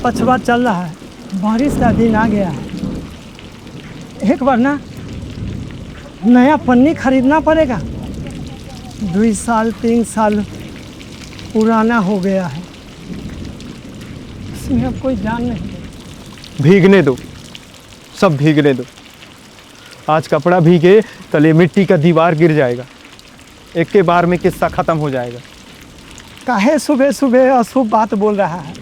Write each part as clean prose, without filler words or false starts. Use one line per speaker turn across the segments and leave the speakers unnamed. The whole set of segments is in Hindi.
पछवा चल रहा है, बारिश का दिन आ गया है। एक बार ना नया पन्नी खरीदना पड़ेगा। 2 साल 3 साल पुराना हो गया है, इसमें अब कोई जान नहीं है।
भीगने दो, सब भीगने दो। आज कपड़ा भीगे तले मिट्टी का दीवार गिर जाएगा, एक के बार में किस्सा खत्म हो जाएगा।
काहे सुबह सुबह अशुभ बात बोल रहा है?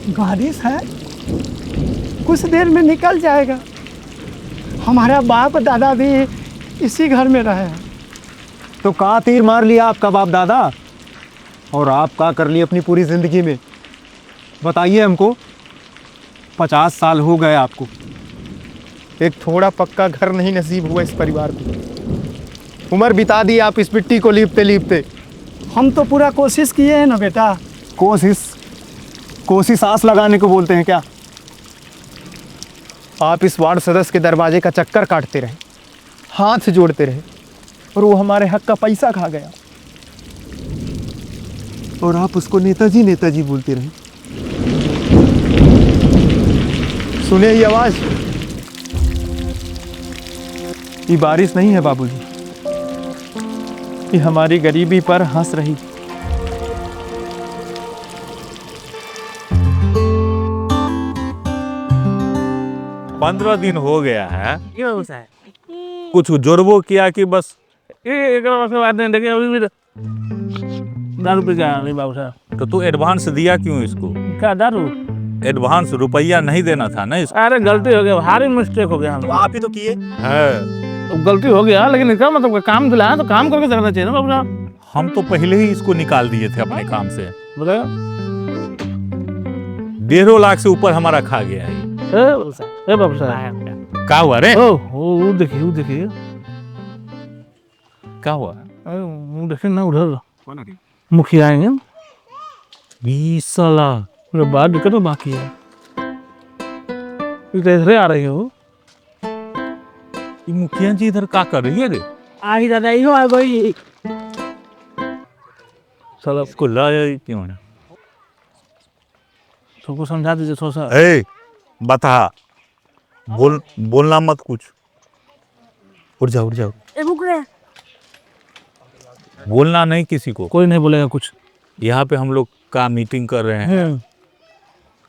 बारिश है, कुछ देर में निकल जाएगा। हमारा बाप दादा भी इसी घर में रहे हैं।
तो कहाँ तीर मार लिया आपका बाप दादा, और आप क्या कर लिए अपनी पूरी जिंदगी में? बताइए हमको। 50 साल हो गए आपको, एक थोड़ा पक्का घर नहीं नसीब हुआ इस परिवार को। उम्र बिता दी आप इस मिट्टी को लीपते लीपते।
हम तो पूरा कोशिश किए हैं ना बेटा।
कोशिश आस लगाने को बोलते हैं क्या? आप इस वार्ड सदस्य के दरवाजे का चक्कर काटते रहे, हाथ जोड़ते रहे, और वो हमारे हक का पैसा खा गया, और आप उसको नेताजी नेताजी बोलते रहे। सुने ये आवाज? ये बारिश नहीं है बाबूजी, ये हमारी गरीबी पर हंस रही।
पंद्रह दिन हो गया है, कुछ जोरबो किया कि बस
दारू पी गया नहीं बाबू साहब।
तो तू एडवांस दिया क्यों इसको?
क्या दारू?
एडवांस रुपया नहीं देना था ना इसको।
अरे गलती हो गया, भारी मिस्टेक हो गया।
तो आप ही तो किए।
है,
तो गलती हो गया, लेकिन इसका मतलब काम दिलाया तो काम करके करना चाहिए ना बाबू साहब।
हम तो पहले ही इसको निकाल दिए थे अपने काम से।
बताओ।
1.5 लाख से ऊपर हमारा खा गया है।
ए बाबू साहब
क्या हुआ रे?
वो देखिए
क्या हुआ?
देखिए ना उधर मुखिया आएंगे।
20 साला
मेरे बाद दिक्कत तो बाकी है। इधर आ रही हो?
ये मुखिया जी इधर क्या कर रही है रे?
आई दादा इहो आ गई।
साला
इसको लाया क्यों है?
सबको समझा दीजिए थोड़ा सा।
ए, बता, बोलना मत कुछ। उठ जाओ। बोलना नहीं किसी को।
कोई नहीं बोलेगा कुछ।
यहाँ पे हम लोग का मीटिंग कर रहे हैं।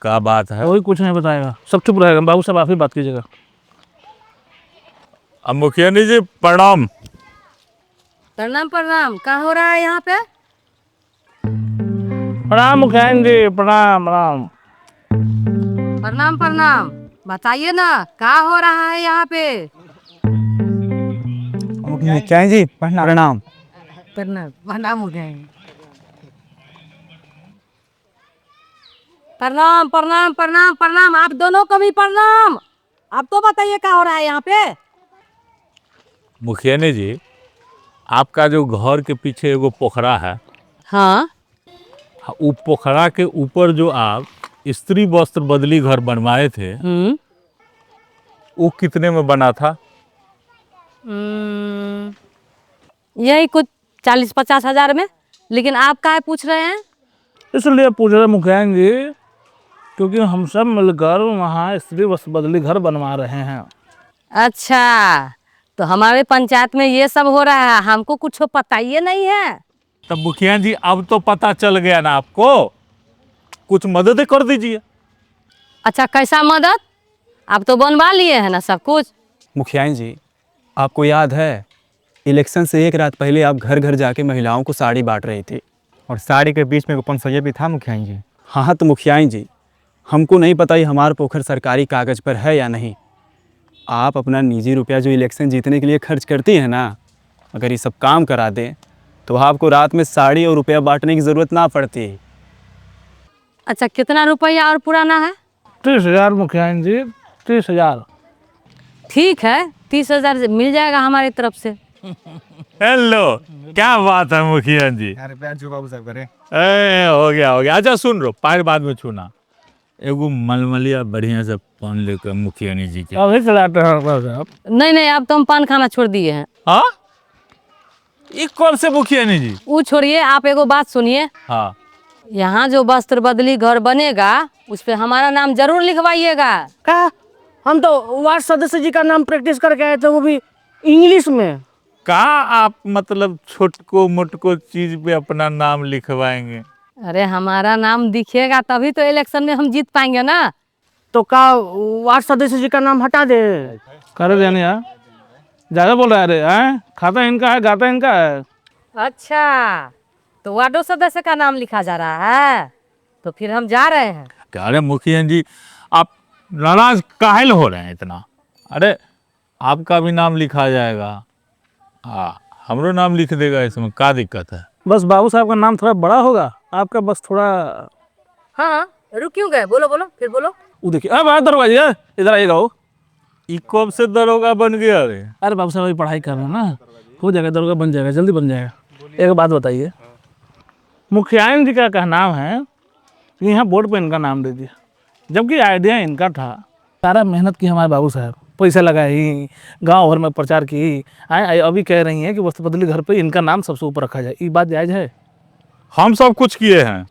क्या बात है?
कोई कुछ नहीं बताएगा, सब चुप रहेगा। बाबू साहब आप ही बात कीजिएगा।
अब मुखिया जी प्रणाम।
प्रणाम। क्या हो रहा है यहाँ पे?
प्रणाम मुखिया जी, प्रणाम।
प्रणाम। बताइए ना क्या हो रहा है यहाँ पे?
मुखिया जी प्रणाम।
प्रणाम हो गए। प्रणाम। आप दोनों को भी प्रणाम। आप तो बताइए क्या हो रहा है यहाँ पे?
मुखिया जी, आपका जो घर के पीछे एगो पोखरा है,
हाँ।
वो पोखरा के ऊपर जो आप स्त्री वस्त्र बदली घर बनवाए थे, वो कितने में बना था?
यही कुछ 40-50 हजार में। लेकिन आप काहे पूछ रहे हैं?
इसलिए पूछ रहे मुखिया जी, क्योंकि हम सब मिलकर वहाँ स्त्री वस्त्र बदली घर बनवा रहे हैं।
अच्छा, तो हमारे पंचायत में ये सब हो रहा है, हमको कुछ पता ही नहीं है।
तब मुखिया जी अब तो पता चल गया ना आपको, कुछ मदद कर दीजिए।
अच्छा, कैसा मदद? आप तो बनवा लिए हैं ना सब कुछ।
मुखिया जी, आपको याद है इलेक्शन से एक रात पहले आप घर घर जाके महिलाओं को साड़ी बांट रही थी,
और साड़ी के बीच में पंसैया भी था मुखिया जी।
हाँ तो मुखिया जी, हमको नहीं पता ही हमारा पोखर सरकारी कागज़ पर है या नहीं। आप अपना निजी रुपया जो इलेक्शन जीतने के लिए खर्च करती हैं ना, अगर ये सब काम करा दें तो आपको रात में साड़ी और रुपया बांटने की ज़रूरत ना पड़ती।
अच्छा, कितना रुपया और पुराना है?
30,000 मुखिया जी, 30,000।
ठीक है, 30,000 मिल जाएगा हमारी तरफ से।
हेलो, क्या बात है मुखिया जी?
अरे प्यार जो बाबू साहब करे।
हो गया। अच्छा सुन रो, पैर बाद में छूना। एगो मलमलिया बढ़िया से पान लेकर मुखिया जी के।
अभी चलाते हैं बाबू साहब।
नहीं, अब तो हम पान खाना छोड़ दिए हैं।
हाँ, ये कौन से मुखिया जी?
वो छोड़िए, आप एगो बात सुनिए।
हाँ।
यहाँ जो वस्त्र बदली घर बनेगा उस पे हमारा नाम जरूर लिखवाइएगा।
का हम तो वार्ड सदस्य जी का नाम प्रैक्टिस करके आए थे, वो भी इंग्लिश में।
का आप मतलब छोटको मोटको चीज पे अपना नाम लिखवाएंगे?
अरे हमारा नाम दिखेगा तभी तो इलेक्शन में हम जीत पाएंगे ना।
तो का वार्ड सदस्य जी का नाम हटा दे?
कर देने यार, ज़्यादा बोल रहा है। अरे हैं, खाता इनका है, गाता इनका है।
अच्छा, तो वार्डो सदस्य का नाम लिखा जा रहा है, तो फिर हम जा रहे हैं।
क्या अरे मुखिया जी, आप नाराज काहे हो रहे हैं इतना? अरे आपका भी नाम लिखा जाएगा। हाँ, हमरो नाम लिख देगा, इसमें क्या दिक्कत है?
बस बाबू साहब का नाम थोड़ा बड़ा होगा, आपका बस थोड़ा।
हाँ, रुक क्यों गए? बोलो बोलो, फिर बोलो।
वो देखिए, अरे बाहर दरवाजा, इधर आइएगा। वो
ई कब से दरोगा बन गया रे?
अरे बाबू साहब अभी पढ़ाई कर रहे हैं ना, हो जाएगा, दरोगा बन जाएगा, जल्दी बन जाएगा। एक बात बताइए, मुखियाइन जी का कहना है कि यहाँ बोर्ड पे इनका नाम दे दिया, जबकि आइडिया इनका था। सारा मेहनत की हमारे बाबू साहब, पैसा लगाई, गांव भर में प्रचार की, आए अभी कह रही हैं कि वस्त्र बदली घर पे इनका नाम सबसे ऊपर रखा जाए। ये बात जायज़ है?
हम सब कुछ किए हैं।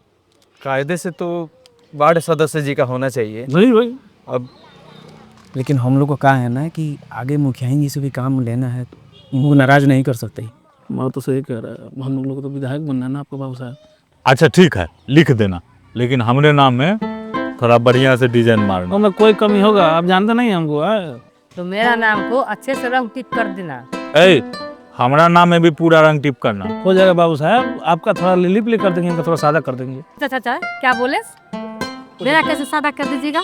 कायदे से तो वार्ड सदस्य जी का होना चाहिए।
वही वही
अब लेकिन हम लोग को कहा है ना कि आगे मुखिया जी से भी काम लेना है, तो उनको नाराज नहीं कर सकते।
मैं तो सही कह रहा है, हम लोग को तो विधायक बनना है ना आपको बाबू साहब।
अच्छा ठीक है, लिख देना, लेकिन हमरे नाम में थोड़ा बढ़िया से डिजाइन मारना।
उनमें कोई कमी होगा, आप जानते नहीं हमको।
तो मेरा नाम को अच्छे से रंग टिप कर देना।
ए, हमारा नाम में भी पूरा रंग टिप करना।
हो जाएगा बाबू साहब, आपका थोड़ा लिली प्ले कर देंगे, इनका थोड़ा सादा कर देंगे।
अच्छा अच्छा, क्या बोले? मेरा कैसे सादा कर दीजिएगा?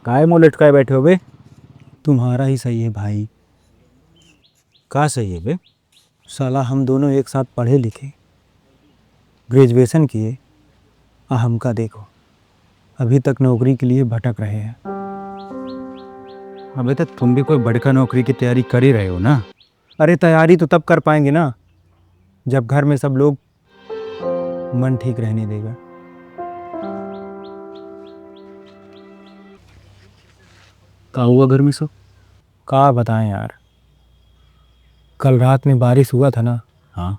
काय मुँह लटकाए बैठे हो बे? तुम्हारा ही सही है भाई। का सही है बे? साला हम दोनों एक साथ पढ़े लिखे, ग्रेजुएशन किए, हमका देखो अभी तक नौकरी के लिए भटक रहे हैं। अबे तक तुम भी कोई बड़का नौकरी की तैयारी कर ही रहे हो ना? अरे तैयारी तो तब कर पाएंगे ना जब घर में सब लोग मन ठीक रहने देगा।
का हुआ घर में सब?
का बताएं यार, कल रात में बारिश हुआ था ना।
हाँ,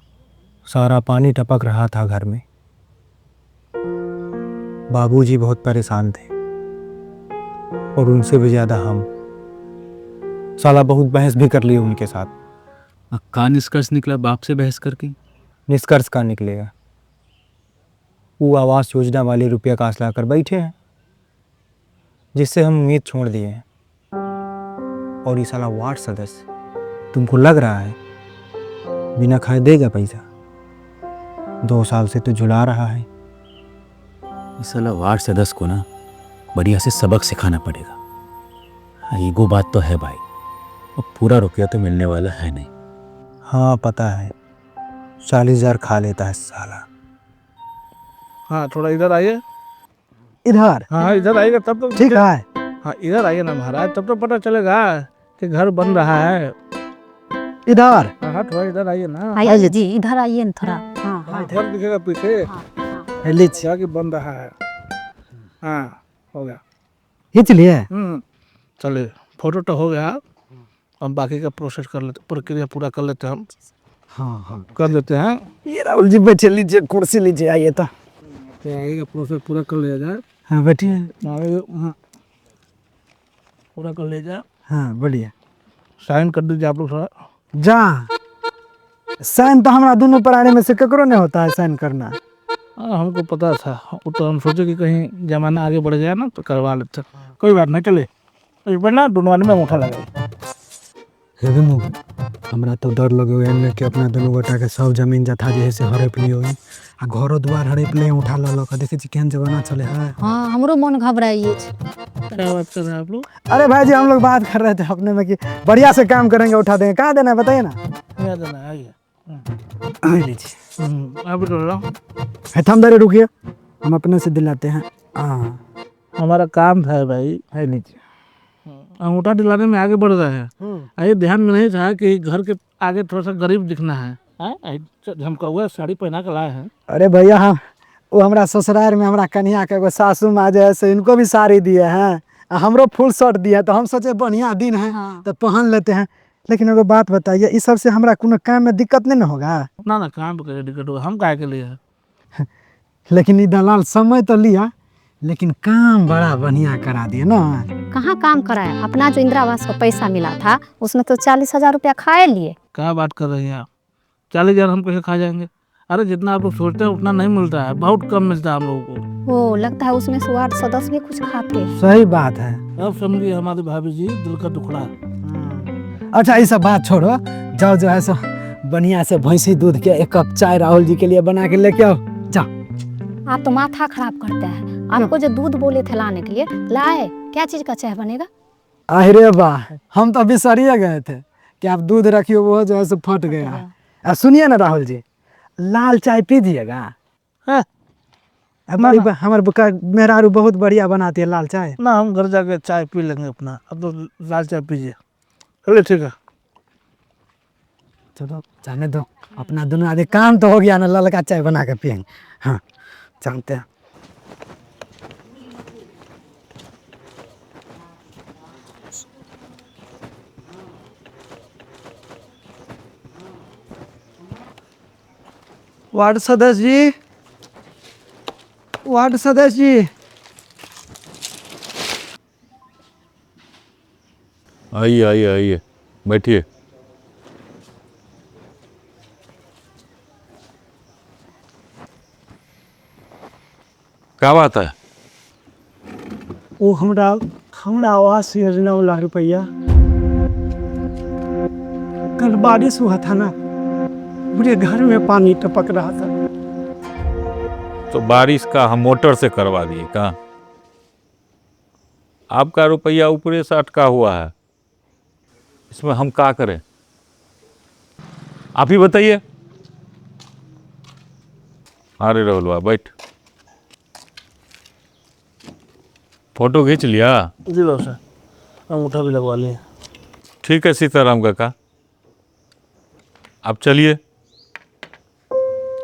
सारा पानी टपक रहा था घर में। बाबूजी बहुत परेशान थे और उनसे भी ज़्यादा हम। साला बहुत बहस भी कर ली उनके साथ।
का निष्कर्ष निकला बाप से बहस करके?
निष्कर्ष का निकलेगा, वो आवास योजना वाले रुपया का आस लाकर बैठे हैं, जिससे हम उम्मीद छोड़ दिए हैं। और ये साला वार्ड सदस्य, तुमको लग रहा है बिना खाए देगा पैसा? 2 साल से तो झुला रहा है।
इस साला वार्ड सदस्य को ना बढ़िया से सबक सिखाना पड़ेगा। ईगो बात तो है भाई, और पूरा रुपया तो मिलने वाला है नहीं।
हाँ पता है, 40,000 खा लेता है साला।
हाँ थोड़ा इधर आइए।
इधर?
हाँ इधर आइएगा तब तो
ठीक है।
हाँ इधर आइए ना महाराज, तब तो पता चलेगा कि घर बन रहा है।
इधर?
हाँ थोड़ा इधर आइए ना।
आइए जी, इधर आइए ना थोड़ा। हाँ हाँ
घर दिखेगा पीछे
लीजिए।
क्या कि बन रहा है। हाँ हो गया।
खींच लिए?
चलिए, फोटो तो हो गया, हम बाकी का प्रोसेस कर लेते, प्रक्रिया पूरा कर लेते हैं हम।
हाँ हाँ
कर देते हैं।
ये राहुल जी बैठे, लीजिए कुर्सी लीजिए, आइए तो।
आगे का प्रोसेस पूरा कर लिया जाए।
हाँ बैठिए।
पूरा कर लिया जाए।
हाँ बढ़िया।
साइन कर दीजिए आप लोग थोड़ा।
जा साइन तो हमारा दोनों प्राणी में से ककरो नहीं होता है साइन करना।
हाँ हमको पता था, वो तो हम सोचे कि कहीं जमाना आगे बढ़ जाए ना तो करवा लेते। कोई बात नहीं, चले इस बार ना दोनों आदमी में अंगूठा लगाए।
हमरा तो डर लगे हुए कि अपना दोनों गोटा के सब जमीन जथा जैसे हड़प लियो आ घरो द्वार हड़प ले उठा ल के देखे छी केहन जमाना चले है।
हाँ हमरो मन घबराइए।
क्या बात कर रहे हैं आप लोग?
अरे भाई जी हम लोग बात कर रहे थे अपने में कि बढ़िया से काम करेंगे, उठा देंगे। कहाँ देना है बताइए ना।
याद है ना, आइए।
लीजिए।
आप भी डर रहा हूँ।
थमदारी रुकिए, हम अपने से दिलाते हैं। हाँ
हमारा काम था भाई।
है लीजिए।
अंगूठा दिलाने में आगे बढ़ रहे हैं। आइए, ध्यान में नहीं था कि घर के आगे थोड़ा सा गरीब दिखना है। झमका हुआ साड़ी पहना के लाए हैं।
अरे भैया हम वो हमारा ससुराल में हमारा कन्या के एगो सासू माँ जैसे इनको भी साड़ी दिए हैं, हमरो फुल शर्ट दिया, तो हम सोचे बढ़िया दिन है तो पहन लेते हैं। लेकिन एगो बात बताइए, इस सब से हमरा कोनो काम में दिक्कत नहीं न होगा?
ना ना काम पे करे टिकट होगा, हम काहे के लिए है?
लेकिन ये दलाल समय तो लिया, लेकिन काम बड़ा बढ़िया करा दिए ना।
कहाँ काम कराया? अपना जो इंदिरा आवास का पैसा मिला था उसमें तो 40,000 रुपया खाए लिए।
क्या बात कर रही हैं आप? 40,000 हम कैसे खा जाएंगे? अरे जितना आप लोग सोचते हैं उतना नहीं मिलता है, बहुत कम मिलता है हम लोगों को।
वो लगता है उसमें से वार्ड सदस्य भी कुछ खाते हैं।
सही बात है।
अब समझिए हमारी भाभी जी दिल का टुकड़ा।
अच्छा ये सब बात छोड़ो, जाओ जो है सो बढ़िया से भैंसी दूध के 1 कप चाय राहुल जी के लिए बना के लेके आओ, जाओ।
आप तो माथा खराब करते हैं। आपको जो दूध बोले थे लाने के लिए, लाए? क्या चीज का चाय बनेगा?
अरे वाह, हम तो बिसरिए गए थे कि आप दूध रखिए, वो जो है सो फट गया। सुनिए ना राहुल जी, लाल चाय पीजिएगा। हमारी मेहरारू बहुत बढ़िया बनाती है लाल चाय।
ना हम घर जाके चाय पी लेंगे अपना, अब तो लाल चाय पीजिए। चलिए ठीक है।
चलो जाने दो, अपना दोनों आदमी काम तो हो गया ना, ललका चाय बना के पियेंगे। हाँ जानते हैं। वार्ड सदस्य जी, वार्ड सदस्य जी।
आइए आइए आइए, बैठिए। क्या बात है?
वो हमरा आवास योजना वाला रुपया, कल बारिश हुआ था ना, पूरे घर में पानी टपक रहा था।
तो बारिश का हम मोटर से करवा दिए का? आपका रुपया ऊपरे से अटका हुआ है, इसमें हम क्या करें? आप ही बताइए। अरे राहुलवा बैठ। फोटो खींच लिया?
जी बाबू साहब, अंगूठा भी लगवा लिए।
ठीक है सीताराम काका, आप चलिए,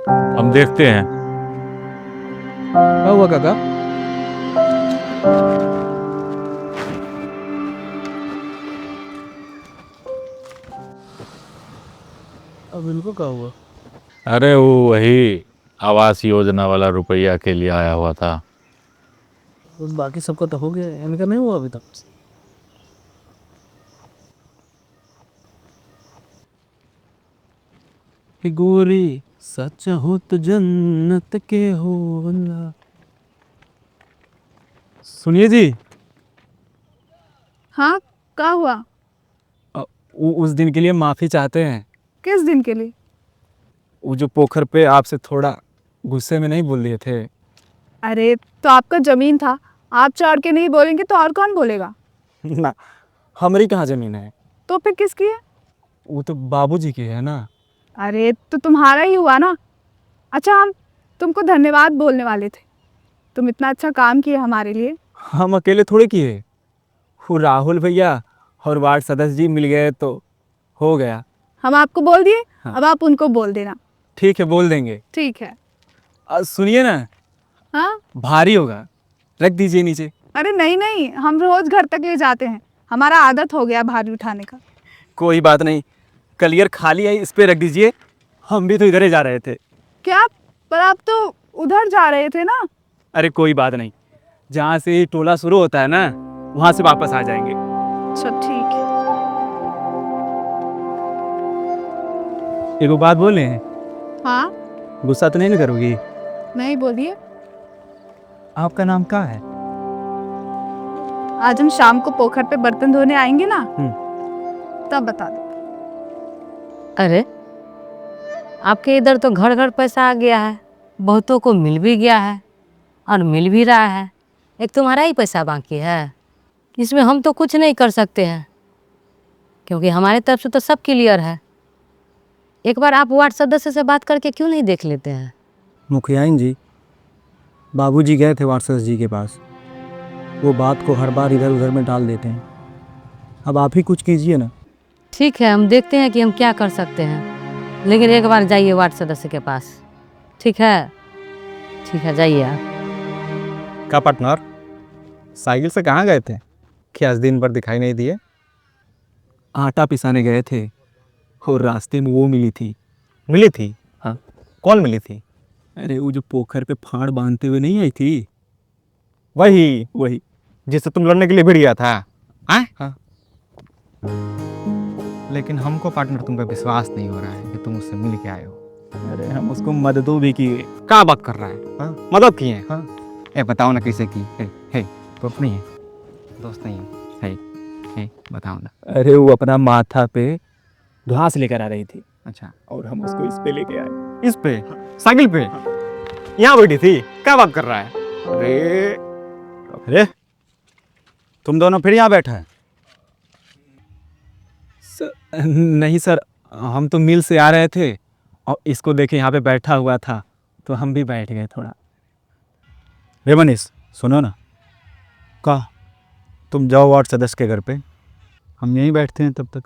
हम देखते हैं।
क्या हुआ काका?
अब इनको क्या हुआ?
अरे वो वही आवास योजना वाला रुपया के लिए आया हुआ था।
तो बाकी सबका तो हो गया, इनका नहीं हुआ अभी तक। गोरी सच हो तो जन्नत के हो अल्लाह।
सुनिए जी,
हाँ क्या हुआ?
उस दिन के लिए माफ़ी चाहते हैं।
किस दिन के लिए?
वो जो पोखर पे आपसे थोड़ा गुस्से में नहीं बोल दिए थे।
अरे तो आपका जमीन था, आप चढ़ के नहीं बोलेंगे तो और कौन बोलेगा?
ना, हमारी कहाँ ज़मीन है?
तो फिर किसकी है?
वो तो बाबूजी की है ना।
अरे तो तुम्हारा ही हुआ ना। अच्छा हम तुमको धन्यवाद बोलने वाले थे, तुम इतना अच्छा काम किए हमारे लिए।
हम अकेले थोड़े किए, वो राहुल भैया और वार्ड सदस्य जी मिल गए तो हो गया।
हम आपको बोल दिए,
हाँ।
अब आप उनको बोल देना।
ठीक है, बोल देंगे।
ठीक है।
सुनिए ना,
हाँ
भारी होगा, रख दीजिए नीचे।
अरे नहीं नहीं, हम रोज घर तक ले जाते हैं, हमारा आदत हो गया भारी उठाने का।
कोई बात नहीं, कलियर खाली है, इस पे रख दीजिए। हम भी तो इधर ही जा रहे थे।
क्या? पर आप तो उधर जा रहे थे ना।
अरे कोई बात नहीं, जहाँ से टोला शुरू होता है ना, वहाँ से वापस आ जाएंगे।
अच्छा ठीक है।
एगो बात बोले,
हाँ
गुस्सा तो नहीं ना करोगी?
नहीं बोलिए।
आपका नाम क्या है?
आज हम शाम को पोखर पे बर्तन धोने आएंगे ना, तब बता दो।
अरे आपके इधर तो घर घर पैसा आ गया है, बहुतों को मिल भी गया है और मिल भी रहा है, एक तुम्हारा ही पैसा बाकी है। इसमें हम तो कुछ नहीं कर सकते हैं, क्योंकि हमारी तरफ से तो सब क्लियर है। एक बार आप वार्ड सदस्य से बात करके क्यों नहीं देख लेते हैं?
मुखियाइन जी, बाबूजी गए थे वार्ड सदस्य जी के पास, वो बात को हर बार इधर उधर में डाल देते हैं। अब आप ही कुछ कीजिए ना।
ठीक है, हम देखते हैं कि हम क्या कर सकते हैं, लेकिन एक बार जाइए वार्ड सदस्य के पास। ठीक है, ठीक है, जाइए आप।
क्या पार्टनर, साइकिल से कहाँ गए थे कि आज दिन भर दिखाई नहीं दिए? आटा पिसाने गए थे और रास्ते में वो मिली थी।
मिली थी?
हाँ।
कौन मिली थी?
अरे वो जो पोखर पे फाड़ बांधते हुए नहीं आई थी,
वही जिससे तुम लड़ने के लिए भिड़ गया था?
हाँ।
लेकिन हमको पार्टनर तुम पे विश्वास नहीं हो रहा है कि तुम उससे मिल के आए हो।
अरे हम उसको मददों भी किए।
क्या बात कर रहा है? हाँ? मदद की है? हाँ। ए बताओ ना कैसे की? हे दोस्त नहीं है? दोस्त नहीं है? हे बताओ ना।
अरे वो अपना माथा पे घास लेकर आ रही थी
अच्छा,
और हम उसको इस पे लेके आए।
इस पे? साइकिल पे? यहाँ बैठी थी? क्या बात कर रहा है?
अरे तुम दोनों फिर यहाँ बैठा है? नहीं सर, हम तो मिल से आ रहे थे और इसको देखे यहाँ पे बैठा हुआ था तो हम भी बैठ गए थोड़ा।
रे मनीष सुनो ना, का तुम जाओ वार्ड सदस्य के घर पे, हम यहीं बैठते हैं तब तक।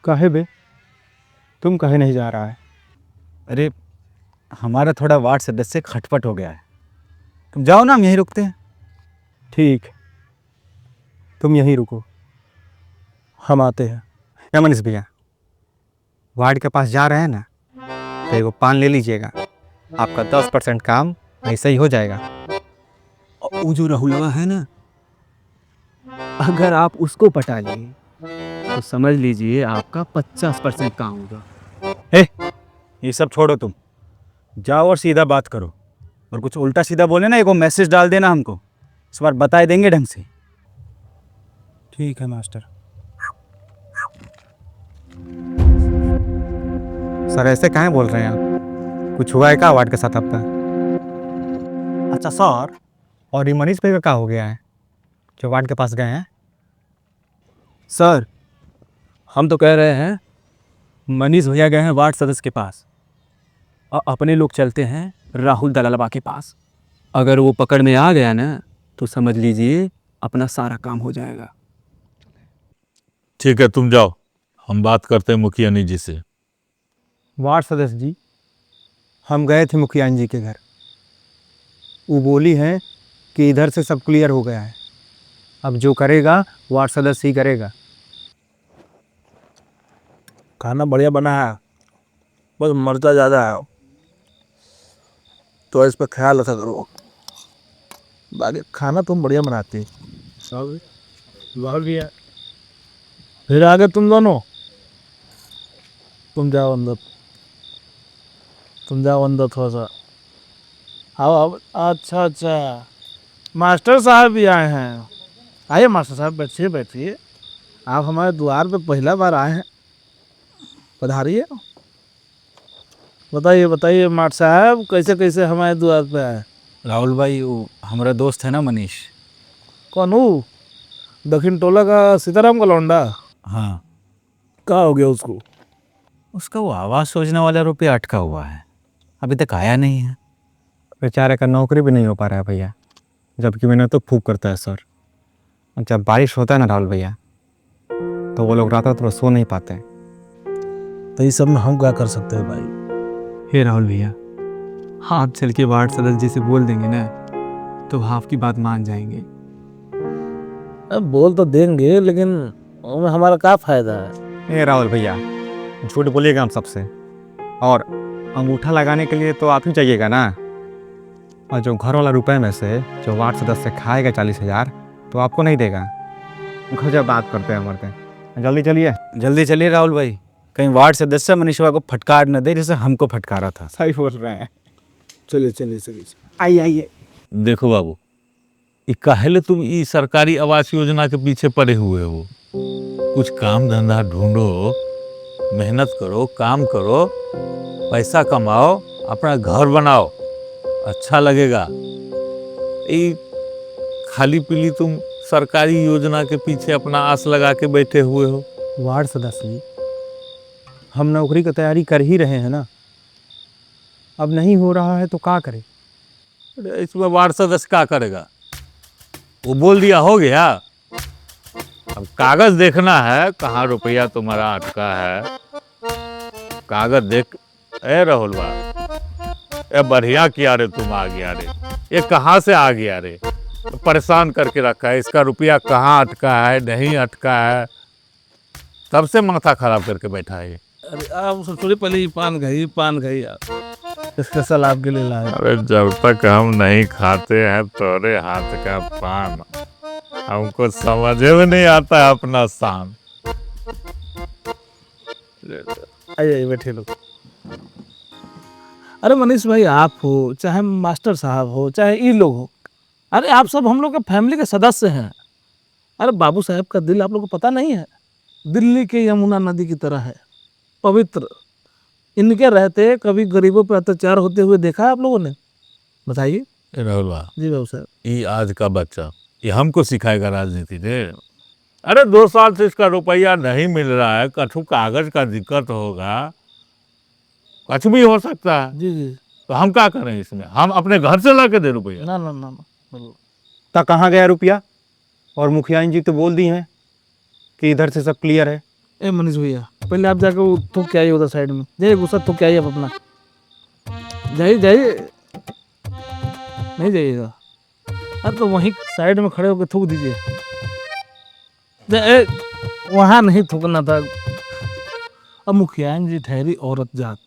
काहे बे, तुम काहे नहीं जा रहा है?
अरे हमारा थोड़ा वार्ड सदस्य खटपट हो गया है, तुम जाओ ना, हम यहीं रुकते हैं।
ठीक, तुम यहीं रुको, हम आते हैं। क्या मनीष भैया, वार्ड के पास जा रहे हैं ना, तो एगो पान ले लीजिएगा, आपका 10% काम ऐसे ही हो जाएगा।
वो जो राहुलवा है ना, अगर आप उसको पटा लिए तो समझ लीजिए आपका 50% काम होगा।
ये सब छोड़ो, तुम जाओ और सीधा बात करो, और कुछ उल्टा सीधा बोले ना, एगो मैसेज डाल देना हमको, इस बार बता देंगे ढंग से।
ठीक है मास्टर। सर ऐसे काहे बोल रहे हैं आप? कुछ हुआ है क्या वार्ड के साथ आपका? अच्छा सर, और ये मनीष भाई का क्या हो गया है जो वार्ड के पास गए हैं?
सर हम तो कह रहे हैं मनीष भैया गए हैं वार्ड सदस्य के पास और अपने लोग चलते हैं राहुल दलालबा के पास। अगर वो पकड़ में आ गया ना तो समझ लीजिए अपना सारा काम हो जाएगा।
ठीक है, तुम जाओ, हम बात करते हैं मुखिया जी से।
वार्ड सदस्य जी, हम गए थे मुखिया जी के घर, वो बोली है कि इधर से सब क्लियर हो गया है, अब जो करेगा वार्ड सदस्य ही करेगा।
खाना बढ़िया बना है, बस मर्चा ज़्यादा है, तो इस पर ख्याल रखा करो। बाकी खाना तुम बढ़िया बनाती भी है। फिर आगे तुम दोनों, तुम जाओ अंदर थोड़ा सा आओ। अब अच्छा, मास्टर साहब भी आए हैं। आइए मास्टर साहब, बैठिए। आप हमारे द्वार पे पहला बार आए हैं, पधारिए। बताइए मास्टर साहब, कैसे हमारे द्वार पे आए?
राहुल भाई, वो हमारा दोस्त है ना मनीष।
कौन हूँ? दक्षिण टोला का सीताराम का लौंडा?
हाँ,
क्या हो गया उसको?
उसका वो आवास योजना वाला रुपया अटका हुआ है, अभी तक आया नहीं है।
बेचारे का नौकरी भी नहीं हो पा रहा है भैया, जबकि मैंने तो खूब करता है सर। जब बारिश होता है ना राहुल भैया, तो वो लोग रात रात तो सो नहीं पाते हैं।
तो इस सब में हम क्या कर सकते हैं भाई?
हे राहुल भैया, आप चल के वार्ड सदस्य जी से बोल देंगे ना तो आपकी बात मान जाएंगे।
अब बोल तो देंगे, लेकिन उसमें हमारा क्या फायदा है?
ए राहुल भैया, झूठ बोलिएगा हम सबसे, और अंगूठा लगाने के लिए तो आप ही चाहिएगा ना। और जो घर वाला रुपए में से जो वार्ड सदस्य खाएगा 40,000, तो आपको नहीं देगा। गजब बात करते हैं मरते। जल्दी चलिए
राहुल भाई, कहीं वार्ड सदस्य मनीषवा को फटकार न दे जैसे हमको फटकारा था।
सही बोल रहे हैं।
चलिए।
आइए।
देखो बाबू, ये काहे तुम ई सरकारी आवास योजना के पीछे पड़े हुए हो? कुछ काम धंधा ढूंढो, मेहनत करो, काम करो, पैसा कमाओ, अपना घर बनाओ, अच्छा लगेगा। ये खाली पीली तुम सरकारी योजना के पीछे अपना आस लगा के बैठे हुए हो।
वार्ड सदस्य जी, हम नौकरी की तैयारी कर ही रहे हैं ना, अब नहीं हो रहा है तो क्या करें?
इसमें वार्ड सदस्य क्या करेगा? वो बोल दिया हो गया। अब कागज देखना है, कहाँ रुपया तुम्हारा अटका है, कागज देख। ए राहुल भाई, ए बढ़िया किया रे, तुम आ गया रे। ये कहाँ से आ गया रे? परेशान करके रखा है, इसका रुपया कहाँ अटका है नहीं अटका है, तब से माथा खराब करके बैठा है ये।
अरे आप थोड़ी पहले ही पान खाई आप इसका सलाब के लिए लाए।
अरे जब तक हम नहीं खाते हैं तोरे हाथ का पान, हमको समझ में नहीं आता है अपना शान।
आइए बैठे लोग। अरे मनीष भाई, आप हो चाहे मास्टर साहब हो चाहे ये लोग हो, अरे आप सब हम लोग के फैमिली के सदस्य हैं। अरे बाबू साहब का दिल आप लोग को पता नहीं है, दिल्ली के यमुना नदी की तरह है, पवित्र। इनके रहते कभी गरीबों पर अत्याचार होते हुए देखा है आप लोगों ने? बताइए।
राहुल भाई,
जी बाबू साहब।
ये आज का बच्चा ये हमको सिखाएगा राजनीति रे? अरे 2 साल से इसका रुपया नहीं मिल रहा है, कछु कागज का दिक्कत होगा, कुछ भी हो सकता है।
जी जी।
तो हम क्या करें इसमें? हम अपने घर से ला के दे रुपया?
ना ना ना ना, बिल्कुल।
ता कहाँ गया रुपया? और मुखिया जी तो बोल दी हैं कि इधर से सब क्लियर है।
ए मनीष भैया, पहले आप जाकर वो थूक के आइए उधर साइड में, जाइए गुस्सा थूक के आइए आप अपना। जाइए जाइए, नहीं जाइएगा? अरे तो वहीं साइड में खड़े होकर थूक दीजिए। वहाँ नहीं थूकना था। अब मुखिया जी ठहरी औरत जात,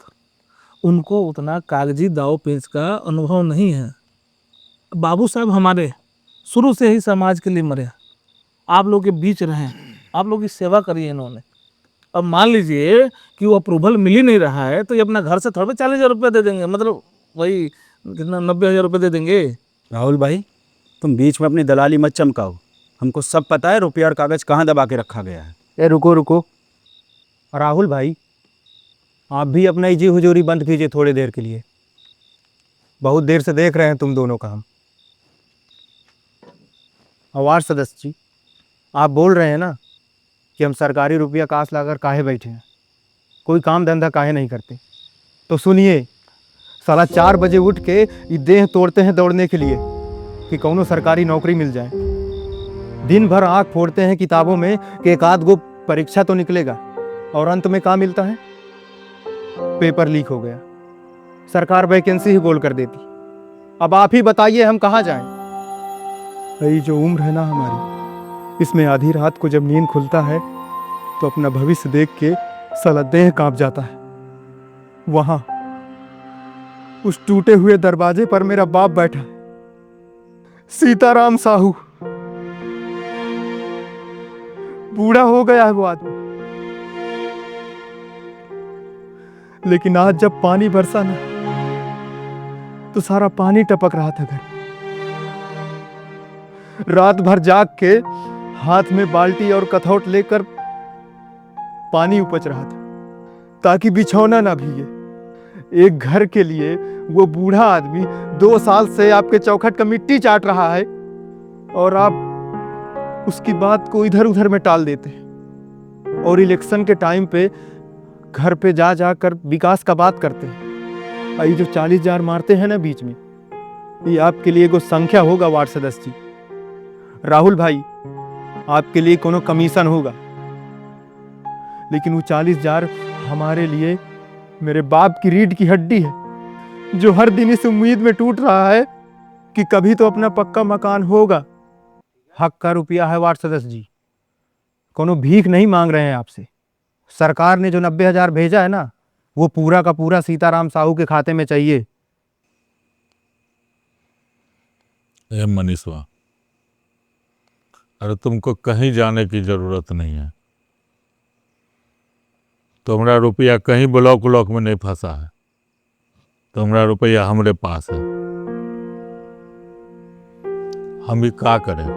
उनको उतना कागजी दाव पेच का अनुभव नहीं है। बाबू साहब हमारे शुरू से ही समाज के लिए मरे, आप लोग के बीच रहे, आप लोग की सेवा करी है इन्होंने। अब मान लीजिए कि वो अप्रूवल मिल ही नहीं रहा है, तो ये अपना घर से थोड़ा 40,000 रुपये दे देंगे, मतलब वही कितना 90,000 रुपये दे देंगे।
राहुल भाई, तुम बीच में अपनी दलाली मत चमकाओ, हमको सब पता है रुपया और कागज कहाँ दबा के रखा गया है।
ए रुको रुको राहुल भाई, आप भी अपना ही जी हुजूरी बंद कीजिए थोड़ी देर के लिए। बहुत देर से देख रहे हैं तुम दोनों का हम। वार्ड सदस्य जी, आप बोल रहे हैं ना कि हम सरकारी रुपया काश लाकर काहे बैठे हैं, कोई काम धंधा काहे नहीं करते। तो सुनिए, साला 4 बजे उठ के ये देह तोड़ते हैं दौड़ने के लिए कि कौनो सरकारी नौकरी मिल जाए। दिन भर आँख फोड़ते हैं किताबों में कि एक आध गो परीक्षा तो निकलेगा, और अंत में क्या मिलता है? पेपर लीक हो गया, सरकार वैकेंसी ही गोल कर देती। अब आप ही बताइए हम कहाँ जाएं? यही जो उम्र है ना हमारी, इसमें आधी रात को जब नींद खुलता है तो अपना भविष्य देख के साला देह कांप जाता है। वहां उस टूटे हुए दरवाजे पर मेरा बाप बैठा है, सीताराम साहू। बूढ़ा हो गया है वो आदमी, लेकिन आज जब पानी बरसा ना तो सारा पानी टपक रहा था घर। रात भर जाग के हाथ में बाल्टी और कथौट लेकर पानी उपच रहा था ताकि बिछौना ना भीगे। एक घर के लिए वो बूढ़ा आदमी 2 साल से आपके चौखट का मिट्टी चाट रहा है, और आप उसकी बात को इधर उधर में टाल देते हैं और इलेक्शन के टाइम पे घर पे जा जाकर विकास का बात करते हैं। ये जो 40,000 मारते हैं ना बीच में, ये आपके लिए कोई संख्या होगा वार्ड सदस्य जी। राहुल भाई, आपके लिए कोनो कमीशन होगा, लेकिन वो 40,000 हमारे लिए मेरे बाप की रीढ़ की हड्डी है, जो हर दिन इस उम्मीद में टूट रहा है कि कभी तो अपना पक्का मकान होगा। हक का रुपया है वार्ड सदस्य जी, कोनो भीख नहीं मांग रहे हैं आपसे। सरकार ने जो 90,000 भेजा है ना, वो पूरा का पूरा सीताराम साहू के खाते में चाहिए।
मनीषवा, अरे तुमको कहीं जाने की जरूरत नहीं है। तुम्हारा रुपया कहीं ब्लॉक व्लॉक में नहीं फंसा है, तुम्हारा रुपया हमारे पास है। हम भी क्या करें,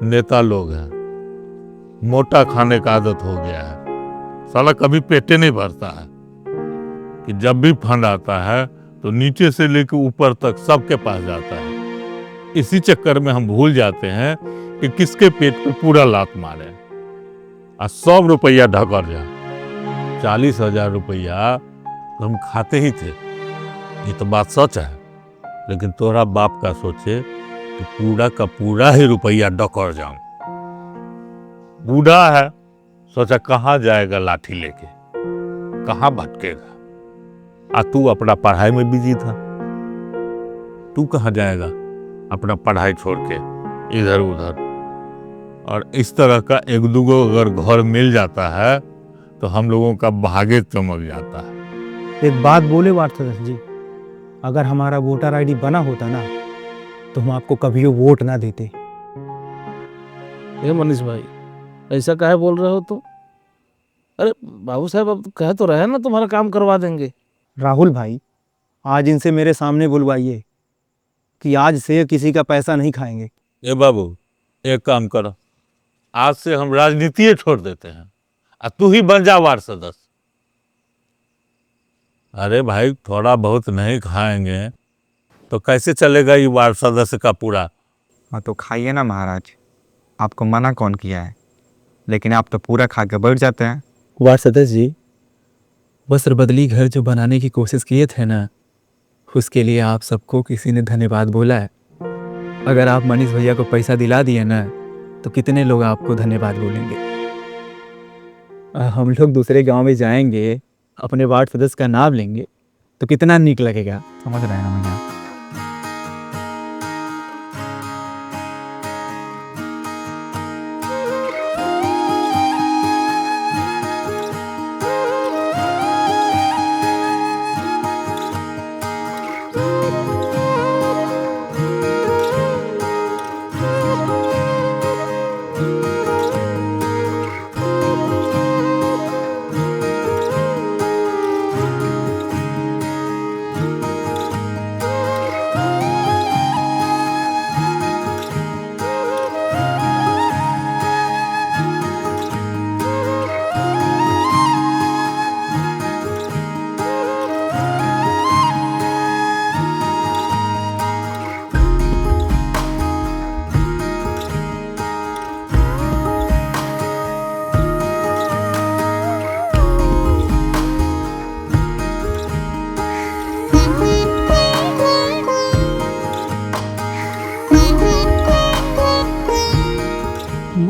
नेता लोग हैं, मोटा खाने का आदत हो गया है, साला कभी पेटे नहीं भरता है कि जब भी फंड आता है तो नीचे से लेकर ऊपर तक सबके पास जाता है। इसी चक्कर में हम भूल जाते हैं कि किसके पेट पे पूरा लात मारे और 100 रुपया ढकर जाए। 40,000 रुपया तो हम खाते ही थे, ये तो बात सच है। लेकिन तोरा बाप का सोचे कि पूरा का पूरा ही रुपया डकर जाऊं। बूढ़ा है, सोचा कहाँ जाएगा लाठी लेके, कहाँ भटकेगा। आ तू अपना पढ़ाई में बिजी था, तू कहाँ जाएगा? अपना पढ़ाई छोड़ के इधर उधर। और इस तरह का एक दूगो अगर घर मिल जाता है तो हम लोगों का भाग्य चमक जाता है।
एक बात बोले वार्ड सदस्य जी, अगर हमारा वोटर आईडी बना होता ना तो हम आपको कभी वोट ना देते।
ये मनीष भाई, ऐसा काहे बोल रहे हो तुम? अरे बाबू साहब, अब कह तो रहे हैं ना तुम्हारा काम करवा देंगे।
राहुल भाई, आज इनसे मेरे सामने बुलवाइए कि आज से किसी का पैसा नहीं खाएंगे।
ए बाबू, एक काम करो, आज से हम राजनीति छोड़ देते हैं और तू ही बन जा वार्ड सदस्य। अरे भाई, थोड़ा बहुत नहीं खाएंगे तो कैसे चलेगा ये वार्ड सदस्य का पूरा?
हाँ तो खाइए ना महाराज, आपको मना कौन किया है, लेकिन आप तो पूरा खा के बैठ जाते हैं। वार्ड सदस्य जी, वस्त्र बदली घर जो बनाने की कोशिश किए थे ना, उसके लिए आप सबको किसी ने धन्यवाद बोला है। अगर आप मनीष भैया को पैसा दिला दिए ना तो कितने लोग आपको धन्यवाद बोलेंगे। हम लोग दूसरे गांव में जाएंगे, अपने वार्ड सदस्य का नाम लेंगे तो कितना नीक लगेगा। समझ रहे हैं ना भैया?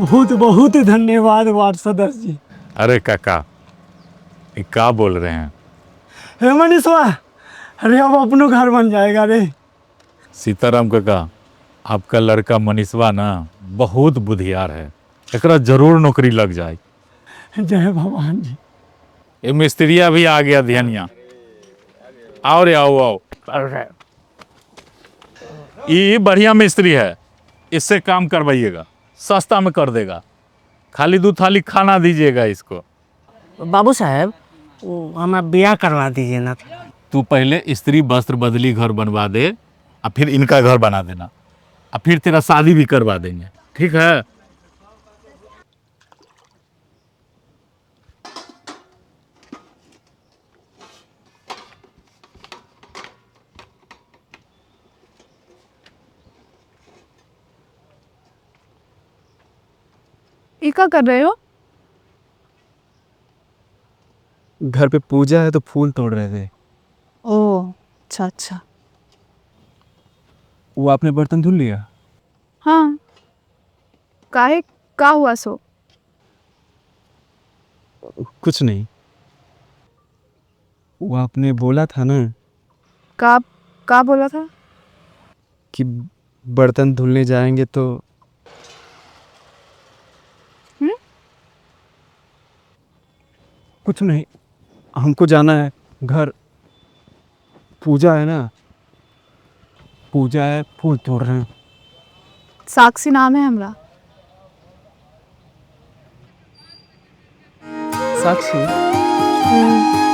बहुत बहुत धन्यवाद वार्ड सदस्य जी।
अरे काका, ये क्या बोल रहे हैं?
हे मनीषवा, अरे अब अपनों घर बन जाएगा रे।
सीताराम काका, आपका लड़का मनीषवा ना बहुत बुद्धियार है, एकरा जरूर नौकरी लग जाए।
जय भगवान जी।
ये मिस्त्रिया भी आ गया ध्यानिया। आओ रे, आओ आओ। ये बढ़िया मिस्त्री है, इससे काम करवाइएगा, सस्ता में कर देगा। खाली 2 थाली खाना दीजिएगा इसको।
बाबू साहब, हमारा ब्याह करवा दीजिए ना।
तू पहले स्त्री वस्त्र बदली घर बनवा दे और फिर इनका घर बना देना, और फिर तेरा शादी भी करवा देंगे, ठीक है?
ये क्या कर रहे हो?
घर पे पूजा है तो फूल तोड़ रहे थे।
ओह, अच्छा अच्छा।
वो आपने बर्तन धुल लिया?
हाँ, काहे का हुआ सो?
कुछ नहीं, वो आपने बोला था ना
का बोला था
कि बर्तन धुलने जाएंगे तो कुछ नहीं, हमको जाना है घर, पूजा है ना, पूजा है, फूल तोड़ रहे हैं।
साक्षी नाम है हमरा।
साक्षी?